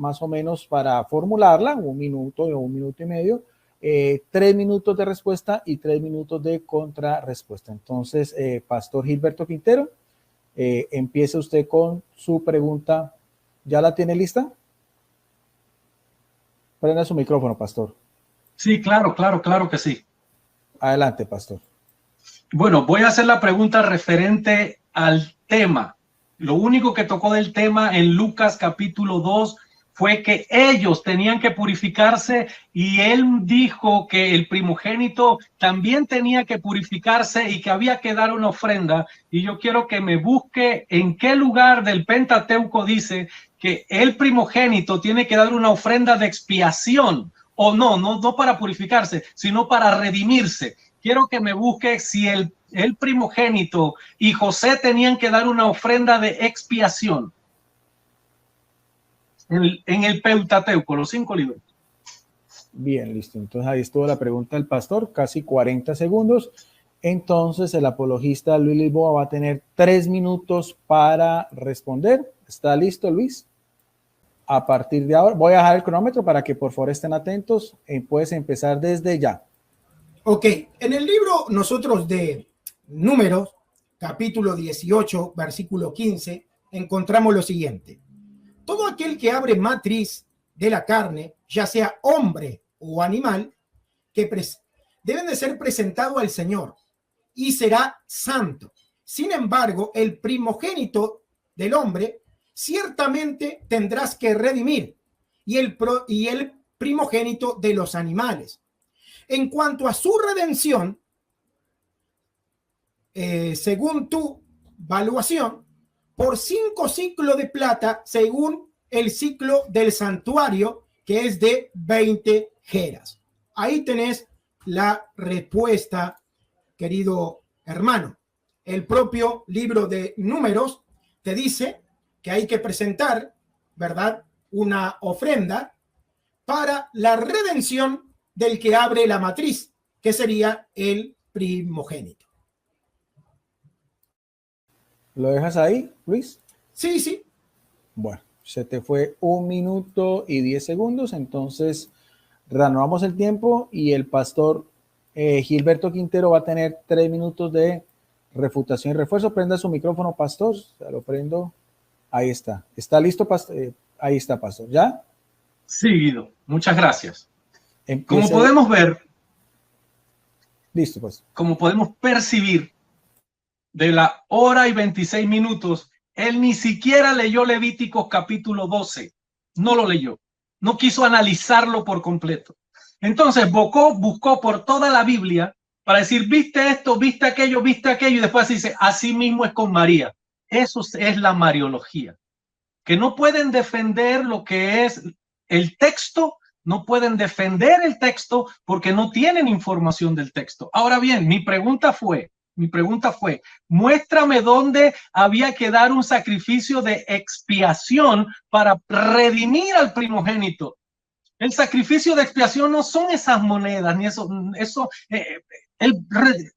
más o menos para formularla, 1 minuto o 1 minuto y medio, 3 minutos de respuesta y 3 minutos de contrarrespuesta. Entonces, Pastor Gilberto Quintero, empiece usted con su pregunta. ¿Ya la tiene lista? Prenda su micrófono, Pastor. Sí, claro que sí. Adelante, Pastor. Bueno, voy a hacer la pregunta referente al tema. Lo único que tocó del tema en Lucas capítulo 2 fue que ellos tenían que purificarse y él dijo que el primogénito también tenía que purificarse y que había que dar una ofrenda. Y yo quiero que me busque en qué lugar del Pentateuco dice que el primogénito tiene que dar una ofrenda de expiación, o no para purificarse, sino para redimirse. Quiero que me busque si el primogénito y José tenían que dar una ofrenda de expiación en el Pentateuco, los 5 libros. Bien, listo. Entonces ahí estuvo la pregunta del pastor, casi 40 segundos. Entonces el apologista Luis Lisboa va a tener 3 minutos para responder. ¿Está listo, Luis? A partir de ahora, voy a dejar el cronómetro para que por favor estén atentos. Puedes empezar desde ya. Ok, en el libro nosotros de Números, capítulo 18, versículo 15, encontramos lo siguiente. Todo aquel que abre matriz de la carne, ya sea hombre o animal, deben de ser presentado al Señor y será santo. Sin embargo, el primogénito del hombre ciertamente tendrás que redimir y el primogénito de los animales. En cuanto a su redención, según tu valuación, por 5 ciclos de plata, según el ciclo del santuario, que es de 20 geras. Ahí tenés la respuesta, querido hermano. El propio libro de Números te dice que hay que presentar, ¿verdad?, una ofrenda para la redención del que abre la matriz, que sería el primogénito. ¿Lo dejas ahí, Luis? Sí, sí. Bueno, se te fue 1 minuto y 10 segundos, entonces reanudamos el tiempo y el pastor Gilberto Quintero va a tener 3 minutos de refutación y refuerzo. Prenda su micrófono, pastor. Ya lo prendo. Ahí está. ¿Está listo, pastor? Ahí está, pastor. ¿Ya? Sí, Guido. Muchas gracias. Empieza. Como podemos ver, listo, pues. Como podemos percibir, de la hora y 26 minutos, él ni siquiera leyó Levíticos capítulo 12. No lo leyó. No quiso analizarlo por completo. Entonces buscó por toda la Biblia para decir, viste esto, viste aquello, y después dice, así mismo es con María. Eso es la mariología. Que no pueden defender lo que es el texto, no pueden defender el texto porque no tienen información del texto. Ahora bien, mi pregunta fue, muéstrame dónde había que dar un sacrificio de expiación para redimir al primogénito. El sacrificio de expiación no son esas monedas, ni eso.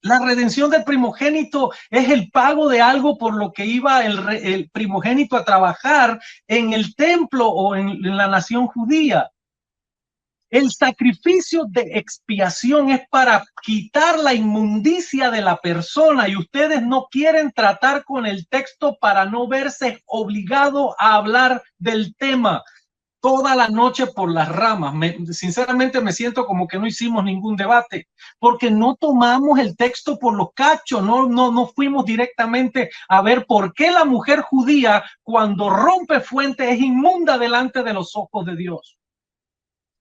La redención del primogénito es el pago de algo por lo que iba el primogénito a trabajar en el templo o en la nación judía. El sacrificio de expiación es para quitar la inmundicia de la persona y ustedes no quieren tratar con el texto para no verse obligado a hablar del tema. Toda la noche por las ramas. Sinceramente me siento como que no hicimos ningún debate, porque no tomamos el texto por los cachos, no fuimos directamente a ver por qué la mujer judía cuando rompe fuente es inmunda delante de los ojos de Dios.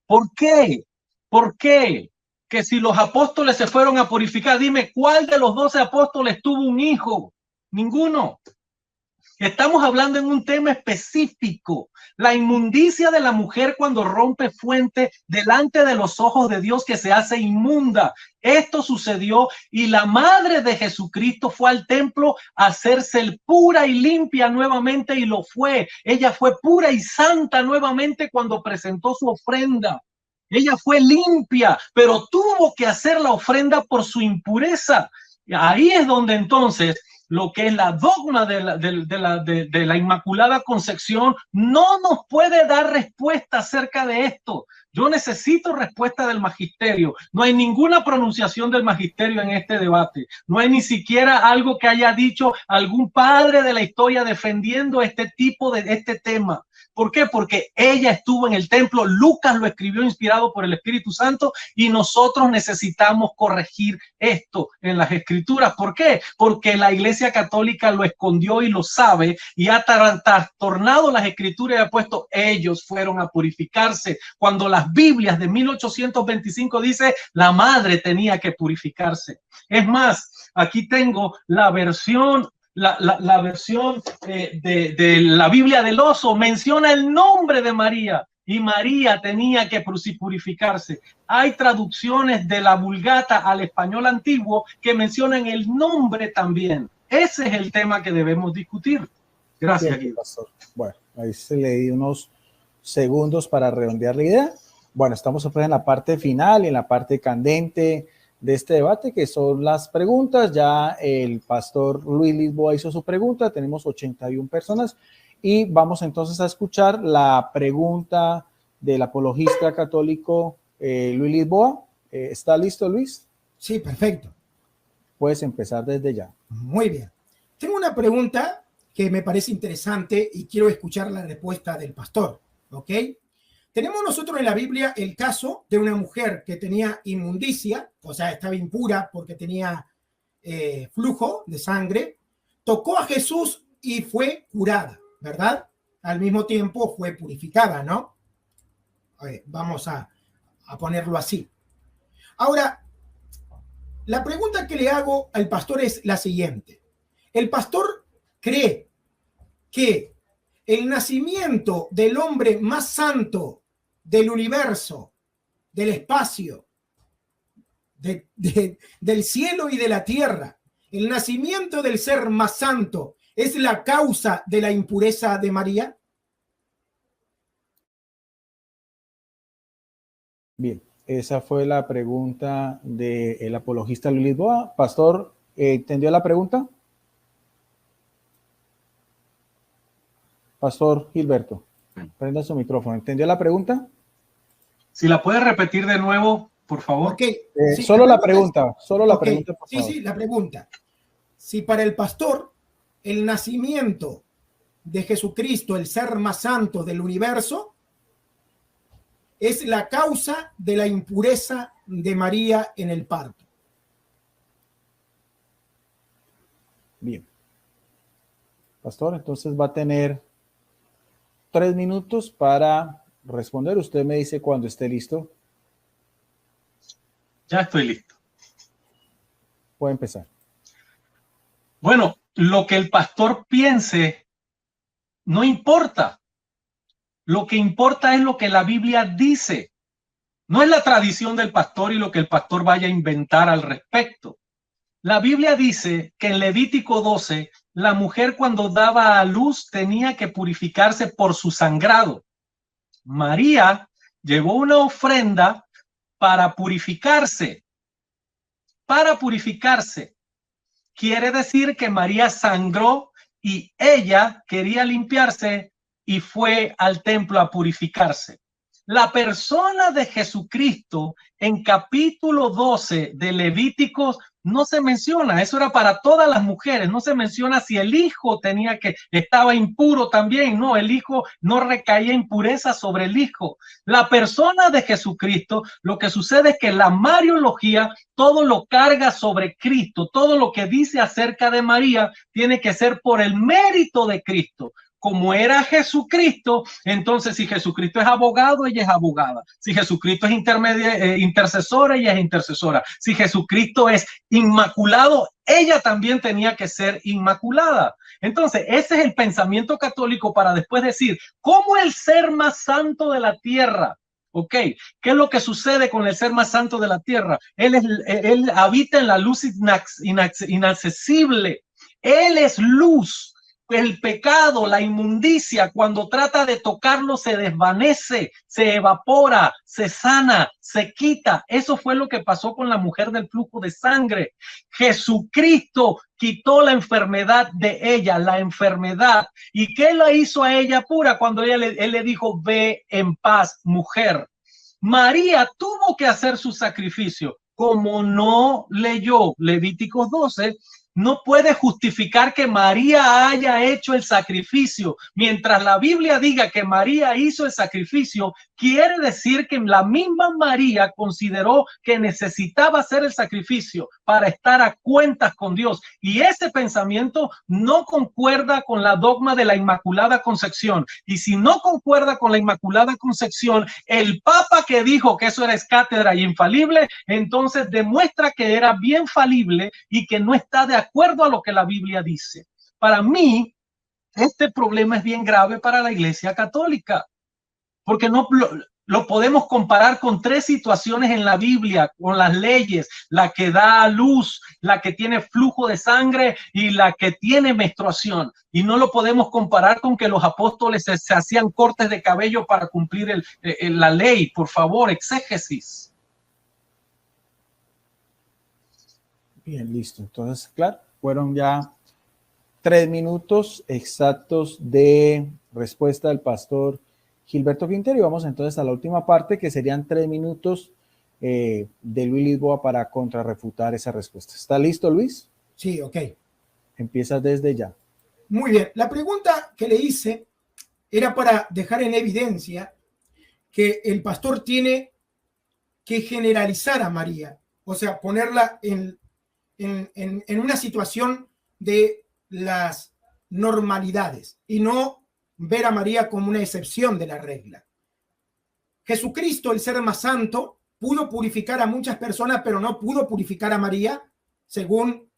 ¿Por qué? ¿Por qué? Que si los apóstoles se fueron a purificar, dime, ¿cuál de los 12 apóstoles tuvo un hijo? Ninguno. Estamos hablando en un tema específico, la inmundicia de la mujer cuando rompe fuente delante de los ojos de Dios, que se hace inmunda. Esto sucedió y la madre de Jesucristo fue al templo a hacerse pura y limpia nuevamente y lo fue. Ella fue pura y santa nuevamente cuando presentó su ofrenda. Ella fue limpia, pero tuvo que hacer la ofrenda por su impureza. Ahí es donde entonces lo que es la dogma de la Inmaculada Concepción, no nos puede dar respuesta acerca de esto. Yo necesito respuesta del magisterio. No hay ninguna pronunciación del magisterio en este debate. No hay ni siquiera algo que haya dicho algún padre de la historia defendiendo este tema. ¿Por qué? Porque ella estuvo en el templo, Lucas lo escribió inspirado por el Espíritu Santo y nosotros necesitamos corregir esto en las escrituras. ¿Por qué? Porque la Iglesia Católica lo escondió y lo sabe y ha trastornado las escrituras y ha puesto ellos fueron a purificarse, cuando las Biblias de 1825 dice la madre tenía que purificarse. Es más, aquí tengo la versión la versión de la Biblia del Oso, menciona el nombre de María y María tenía que purificarse. Hay traducciones de la Vulgata al español antiguo que mencionan el nombre también. Ese es el tema que debemos discutir. Gracias, Guido. Bueno, ahí se le di unos segundos para redondear la idea. Bueno, estamos en la parte final y en la parte candente de este debate, que son las preguntas. Ya el pastor Luis Lisboa hizo su pregunta, tenemos 81 personas y vamos entonces a escuchar la pregunta del apologista católico Luis Lisboa. ¿Está listo, Luis? Sí, perfecto. Puedes empezar desde ya. Muy bien. Tengo una pregunta que me parece interesante y quiero escuchar la respuesta del pastor, ¿ok? Tenemos nosotros en la Biblia el caso de una mujer que tenía inmundicia, o sea, estaba impura porque tenía flujo de sangre, tocó a Jesús y fue curada, ¿verdad? Al mismo tiempo fue purificada, ¿no? Vamos a ponerlo así. Ahora, la pregunta que le hago al pastor es la siguiente. ¿El pastor cree que el nacimiento del hombre más santo del universo, del espacio, del cielo y de la tierra, el nacimiento del ser más santo es la causa de la impureza de María? Bien, esa fue la pregunta del apologista Luis Lisboa. Pastor, ¿entendió la pregunta? Pastor Gilberto, prenda su micrófono. ¿Entendió la pregunta? Si la puede repetir de nuevo, por favor. Okay. Sí, solo la pregunta, por favor. Sí, la pregunta. Si para el pastor el nacimiento de Jesucristo, el ser más santo del universo, es la causa de la impureza de María en el parto. Bien. Pastor, entonces va a tener 3 minutos para responder. Usted me dice cuando esté listo. Ya estoy listo. Puede empezar. Bueno, lo que el pastor piense no importa. Lo que importa es lo que la Biblia dice. No es la tradición del pastor y lo que el pastor vaya a inventar al respecto. La Biblia dice que en Levítico 12, la mujer cuando daba a luz tenía que purificarse por su sangrado. María llevó una ofrenda para purificarse. Para purificarse. Quiere decir que María sangró y ella quería limpiarse y fue al templo a purificarse. La persona de Jesucristo en capítulo 12 de Levíticos no se menciona, eso era para todas las mujeres, no se menciona si el hijo estaba impuro también, no, el hijo no recaía impureza sobre el hijo. La persona de Jesucristo, lo que sucede es que la mariología todo lo carga sobre Cristo, todo lo que dice acerca de María tiene que ser por el mérito de Cristo. Como era Jesucristo, entonces si Jesucristo es abogado, ella es abogada. Si Jesucristo es intercesora, ella es intercesora. Si Jesucristo es inmaculado, ella también tenía que ser inmaculada. Entonces, ese es el pensamiento católico para después decir, ¿cómo el ser más santo de la tierra? Ok, ¿qué es lo que sucede con el ser más santo de la tierra? Él habita en la luz inaccesible. Él es luz. El pecado, la inmundicia, cuando trata de tocarlo se desvanece, se evapora, se sana, se quita. Eso fue lo que pasó con la mujer del flujo de sangre. Jesucristo quitó la enfermedad de ella, la enfermedad. ¿Y qué la hizo a ella pura? Cuando él le dijo, ve en paz, mujer. María tuvo que hacer su sacrificio. Como no leyó Levíticos 12, no puede justificar que María haya hecho el sacrificio. Mientras la Biblia diga que María hizo el sacrificio, quiere decir que la misma María consideró que necesitaba hacer el sacrificio para estar a cuentas con Dios. Y ese pensamiento no concuerda con la dogma de la Inmaculada Concepción. Y si no concuerda con la Inmaculada Concepción, el Papa que dijo que eso era cátedra y infalible, entonces demuestra que era bien falible y que no está de acuerdo a lo que la Biblia dice. Para mí, este problema es bien grave para la Iglesia Católica, porque no lo podemos comparar con tres situaciones en la Biblia, con las leyes: la que da a luz, la que tiene flujo de sangre y la que tiene menstruación. Y no lo podemos comparar con que los apóstoles se hacían cortes de cabello para cumplir la ley. Por favor, exégesis. Bien, listo. Entonces, claro, fueron ya 3 minutos exactos de respuesta del pastor Gilberto Quintero. Y vamos entonces a la última parte, que serían 3 minutos de Luis Lisboa para contrarrefutar esa respuesta. ¿Está listo, Luis? Sí, ok. Empiezas desde ya. Muy bien. La pregunta que le hice era para dejar en evidencia que el pastor tiene que generalizar a María, o sea, ponerla en una situación de las normalidades y no ver a María como una excepción de la regla. Jesucristo, el ser más santo, pudo purificar a muchas personas, pero no pudo purificar a María, según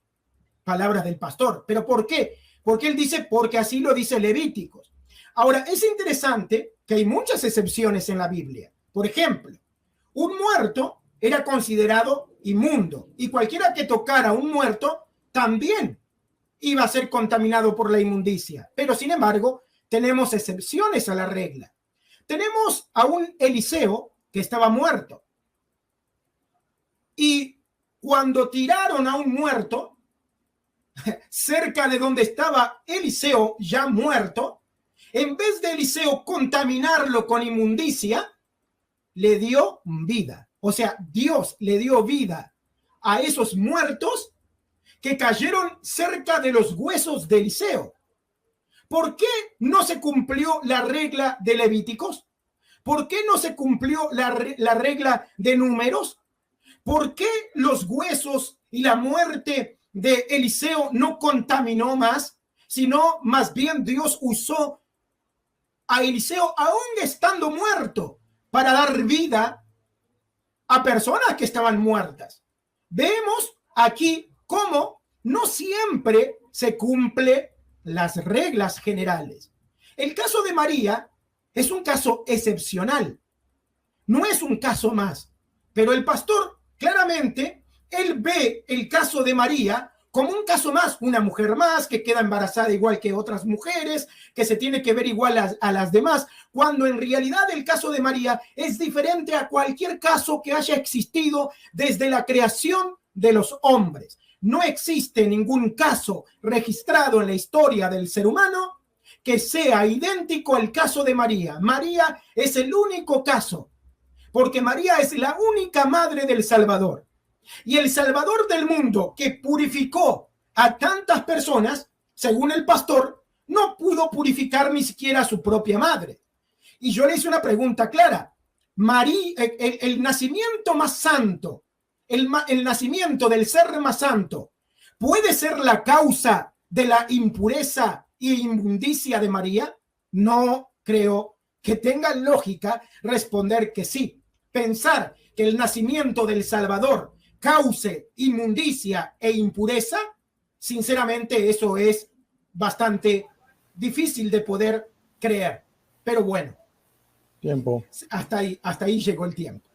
palabras del pastor. ¿Pero por qué? Porque él dice, porque así lo dice Levíticos. Ahora, es interesante que hay muchas excepciones en la Biblia. Por ejemplo, un muerto era considerado inmundo y cualquiera que tocara a un muerto también iba a ser contaminado por la inmundicia. Pero sin embargo, tenemos excepciones a la regla. Tenemos a un Eliseo que estaba muerto. Y cuando tiraron a un muerto cerca de donde estaba Eliseo ya muerto, en vez de Eliseo contaminarlo con inmundicia, le dio vida. O sea, Dios le dio vida a esos muertos que cayeron cerca de los huesos de Eliseo. ¿Por qué no se cumplió la regla de Levíticos? ¿Por qué no se cumplió la regla de Números? ¿Por qué los huesos y la muerte de Eliseo no contaminó más, sino más bien Dios usó a Eliseo aún estando muerto para dar vida a personas que estaban muertas? Vemos aquí cómo no siempre se cumple las reglas generales. El caso de María es un caso excepcional, no es un caso más, pero el pastor claramente, él ve el caso de María como un caso más, una mujer más que queda embarazada igual que otras mujeres, que se tiene que ver igual a las demás, cuando en realidad el caso de María es diferente a cualquier caso que haya existido desde la creación de los hombres. No existe ningún caso registrado en la historia del ser humano que sea idéntico al caso de María. María es el único caso, porque María es la única madre del Salvador. Y el Salvador del mundo, que purificó a tantas personas, según el pastor, no pudo purificar ni siquiera a su propia madre. Y yo le hice una pregunta clara. María, el nacimiento más santo, el nacimiento del ser más santo, ¿puede ser la causa de la impureza y inmundicia de María? No creo que tenga lógica responder que sí. Pensar que el nacimiento del Salvador cause inmundicia e impureza, sinceramente eso es bastante difícil de poder creer. Pero bueno, tiempo. hasta ahí llegó el tiempo.